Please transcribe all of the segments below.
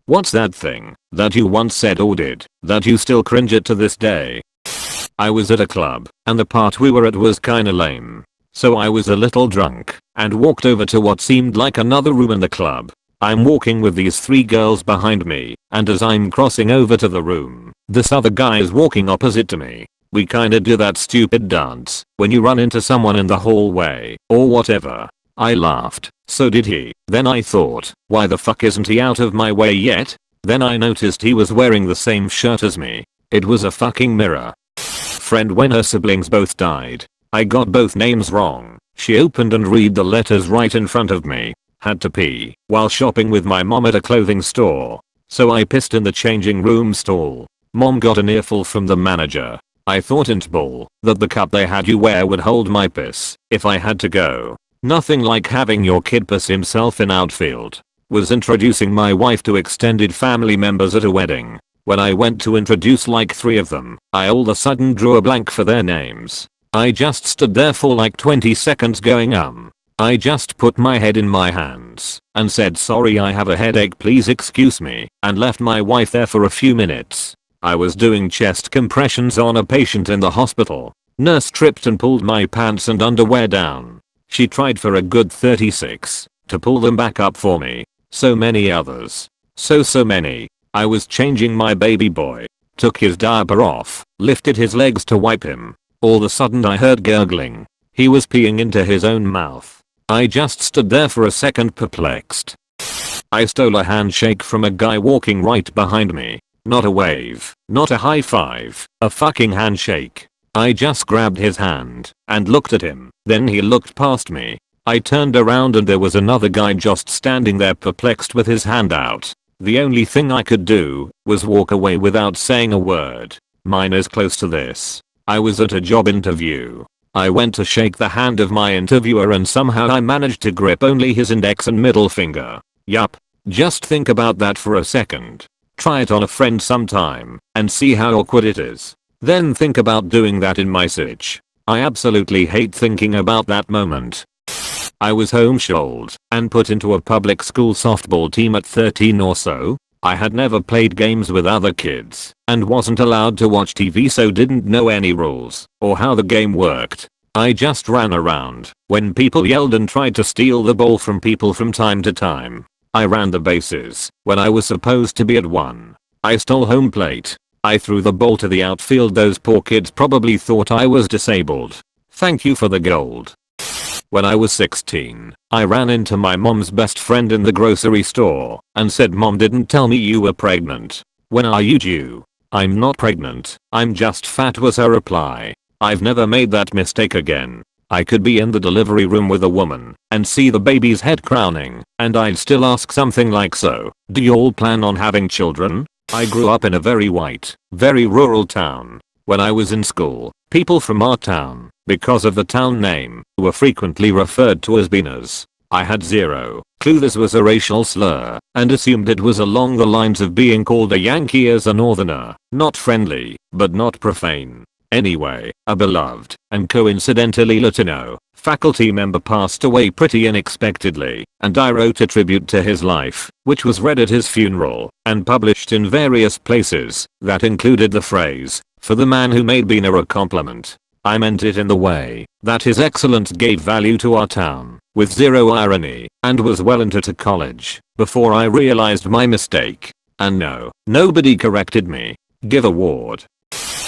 What's that thing that you once said or did that you still cringe at to this day? I was at a club and the part we were at was kinda lame. So I was a little drunk and walked over to what seemed like another room in the club. I'm walking with these 3 girls behind me, and as I'm crossing over to the room, this other guy is walking opposite to me. We kinda do that stupid dance when you run into someone in the hallway or whatever. I laughed, so did he. Then I thought, why the fuck isn't he out of my way yet? Then I noticed he was wearing the same shirt as me. It was a fucking mirror. Friend when her siblings both died. I got both names wrong. She opened and read the letters right in front of me. Had to pee while shopping with my mom at a clothing store. So I pissed in the changing room stall. Mom got an earful from the manager. I thought in bull that the cup they had you wear would hold my piss if I had to go. Nothing like having your kid piss himself in outfield. Was introducing my wife to extended family members at a wedding. When I went to introduce like 3 of them, I all of a sudden drew a blank for their names. I just stood there for like 20 seconds going I just put my head in my hands and said sorry I have a headache please excuse me and left my wife there for a few minutes. I was doing chest compressions on a patient in the hospital. Nurse tripped and pulled my pants and underwear down. She tried for a good 36 to pull them back up for me. So many others. So many. I was changing my baby boy. Took his diaper off, lifted his legs to wipe him. All of a sudden I heard gurgling. He was peeing into his own mouth. I just stood there for a second perplexed. I stole a handshake from a guy walking right behind me. Not a wave, not a high five, a fucking handshake. I just grabbed his hand and looked at him. Then he looked past me. I turned around and there was another guy just standing there perplexed with his hand out. The only thing I could do was walk away without saying a word. Mine is close to this. I was at a job interview. I went to shake the hand of my interviewer and somehow I managed to grip only his index and middle finger. Yup. Just think about that for a second. Try it on a friend sometime and see how awkward it is. Then think about doing that in my sitch. I absolutely hate thinking about that moment. I was homeschooled and put into a public school softball team at 13 or so. I had never played games with other kids and wasn't allowed to watch TV so didn't know any rules or how the game worked. I just ran around when people yelled and tried to steal the ball from people from time to time. I ran the bases when I was supposed to be at 1. I stole home plate. I threw the ball to the outfield. Those poor kids probably thought I was disabled. Thank you for the gold. When I was 16, I ran into my mom's best friend in the grocery store and said mom didn't tell me you were pregnant. When are you due? I'm not pregnant, I'm just fat was her reply. I've never made that mistake again. I could be in the delivery room with a woman and see the baby's head crowning and I'd still ask something like so, do you all plan on having children? I grew up in a very white, very rural town. When I was in school, people from our town, because of the town name, were frequently referred to as beaners. I had zero clue this was a racial slur and assumed it was along the lines of being called a Yankee as a northerner, not friendly, but not profane. Anyway, a beloved, and coincidentally Latino, faculty member passed away pretty unexpectedly, and I wrote a tribute to his life, which was read at his funeral, and published in various places, that included the phrase, for the man who made Beaner a compliment. I meant it in the way that his excellence gave value to our town, with zero irony, and was well into college, before I realized my mistake. And no, nobody corrected me. Give award.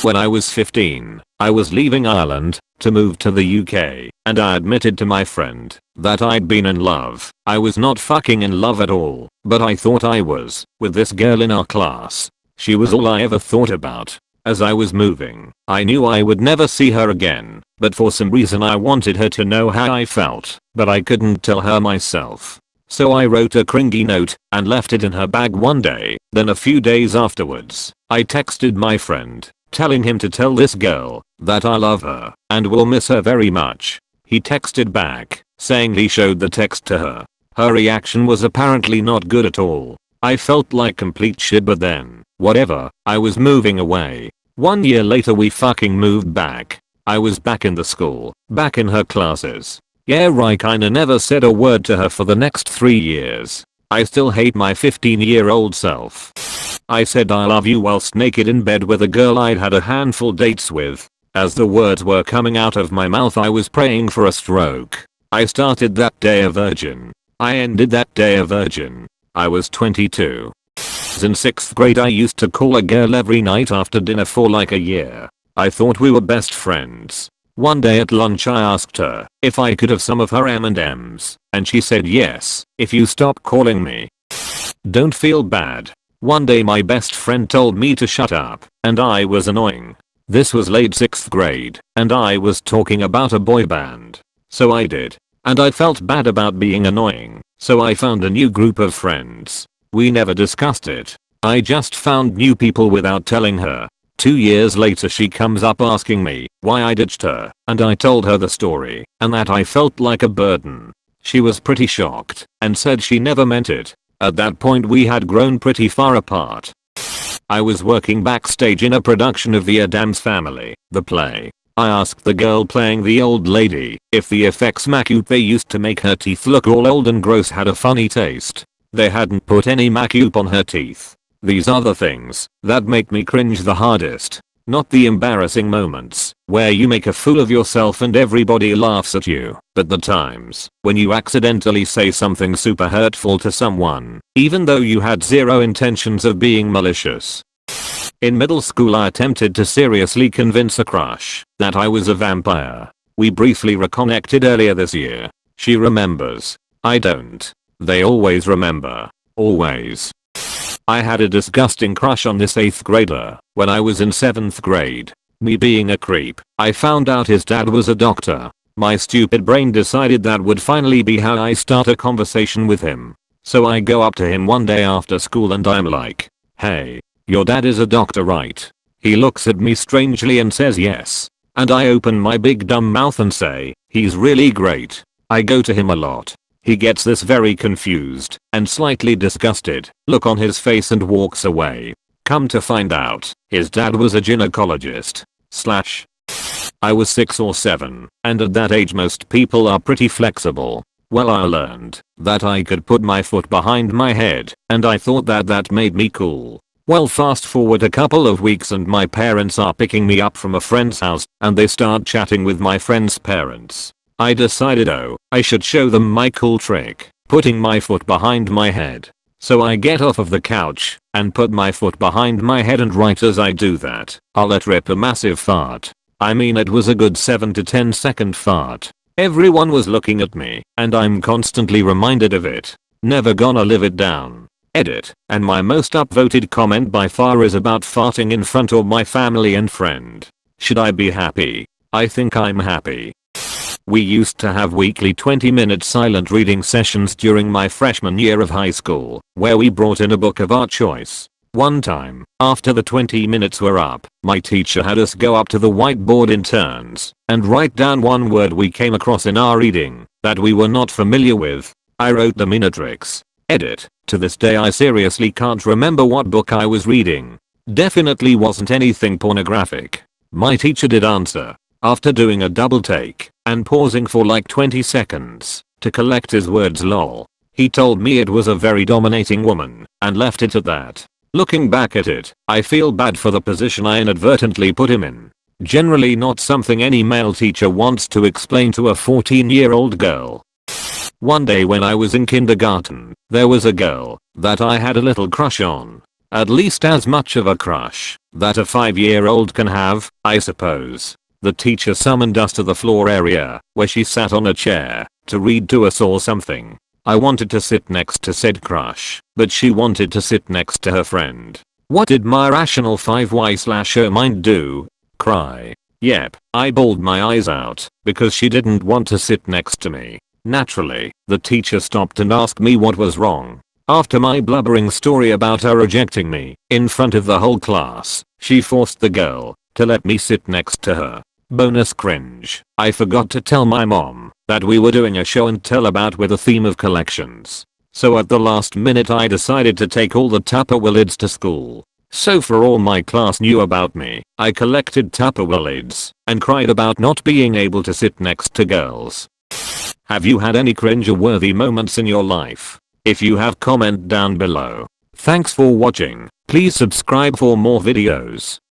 When I was 15, I was leaving Ireland to move to the UK, and I admitted to my friend that I'd been in love. I was not fucking in love at all, but I thought I was, with this girl in our class. She was all I ever thought about. As I was moving, I knew I would never see her again, but for some reason I wanted her to know how I felt, but I couldn't tell her myself. So I wrote a cringy note and left it in her bag one day. Then a few days afterwards, I texted my friend, telling him to tell this girl that I love her and will miss her very much. He texted back, saying he showed the text to her. Her reaction was apparently not good at all. I felt like complete shit, but then, whatever, I was moving away. 1 year later we fucking moved back. I was back in the school, back in her classes. Yeah, I kinda never said a word to her for the next 3 years. I still hate my 15-year-old self. I said I love you whilst naked in bed with a girl I'd had a handful dates with. As the words were coming out of my mouth I was praying for a stroke. I started that day a virgin. I ended that day a virgin. I was 22. In 6th grade I used to call a girl every night after dinner for like a year. I thought we were best friends. One day at lunch I asked her if I could have some of her M&Ms, and she said yes, if you stop calling me. Don't feel bad. One day my best friend told me to shut up, and I was annoying. This was late 6th grade, and I was talking about a boy band. So I did. And I felt bad about being annoying, so I found a new group of friends. We never discussed it. I just found new people without telling her. 2 years later she comes up asking me why I ditched her, and I told her the story, and that I felt like a burden. She was pretty shocked, and said she never meant it. At that point we had grown pretty far apart. I was working backstage in a production of The Addams Family, the play. I asked the girl playing the old lady if the effects makeup they used to make her teeth look all old and gross had a funny taste. They hadn't put any makeup on her teeth. These are the things that make me cringe the hardest. Not the embarrassing moments where you make a fool of yourself and everybody laughs at you, but the times when you accidentally say something super hurtful to someone, even though you had zero intentions of being malicious. In middle school I attempted to seriously convince a crush that I was a vampire. We briefly reconnected earlier this year. She remembers. I don't. They always remember. Always. I had a disgusting crush on this 8th grader when I was in 7th grade. Me being a creep, I found out his dad was a doctor. My stupid brain decided that would finally be how I start a conversation with him. So I go up to him one day after school and I'm like, "Hey, your dad is a doctor, right?" He looks at me strangely and says yes. And I open my big dumb mouth and say, "He's really great. I go to him a lot." He gets this very confused and slightly disgusted look on his face and walks away. Come to find out, his dad was a gynecologist. I was 6 or 7, and at that age most people are pretty flexible. Well, I learned that I could put my foot behind my head, and I thought that made me cool. Well, fast forward a couple of weeks and my parents are picking me up from a friend's house, and they start chatting with my friend's parents. I decided, oh, I should show them my cool trick, putting my foot behind my head. So I get off of the couch and put my foot behind my head, and right as I do that, I let rip a massive fart. I mean, it was a good 7 to 10 second fart. Everyone was looking at me, and I'm constantly reminded of it. Never gonna live it down. Edit. And my most upvoted comment by far is about farting in front of my family and friend. Should I be happy? I think I'm happy. We used to have weekly 20-minute silent reading sessions during my freshman year of high school, where we brought in a book of our choice. One time, after the 20 minutes were up, my teacher had us go up to the whiteboard in turns and write down one word we came across in our reading that we were not familiar with. I wrote the Minatrix. Edit. To this day I seriously can't remember what book I was reading. Definitely wasn't anything pornographic. My teacher did answer. After doing a double take and pausing for like 20 seconds to collect his words, lol. He told me it was a very dominating woman and left it at that. Looking back at it, I feel bad for the position I inadvertently put him in. Generally not something any male teacher wants to explain to a 14-year-old girl. One day when I was in kindergarten, there was a girl that I had a little crush on. At least as much of a crush that a 5-year-old can have, I suppose. The teacher summoned us to the floor area where she sat on a chair to read to us or something. I wanted to sit next to said crush, but she wanted to sit next to her friend. What did my rational 5Y/O mind do? Cry. Yep, I bawled my eyes out because she didn't want to sit next to me. Naturally, the teacher stopped and asked me what was wrong. After my blubbering story about her rejecting me in front of the whole class, she forced the girl to let me sit next to her. Bonus cringe. I forgot to tell my mom that we were doing a show and tell about with a theme of collections. So at the last minute I decided to take all the Tupperware lids to school. So for all my class knew about me, I collected Tupperware lids and cried about not being able to sit next to girls. Have you had any cringe-worthy moments in your life? If you have, comment down below. Thanks for watching. Please subscribe for more videos.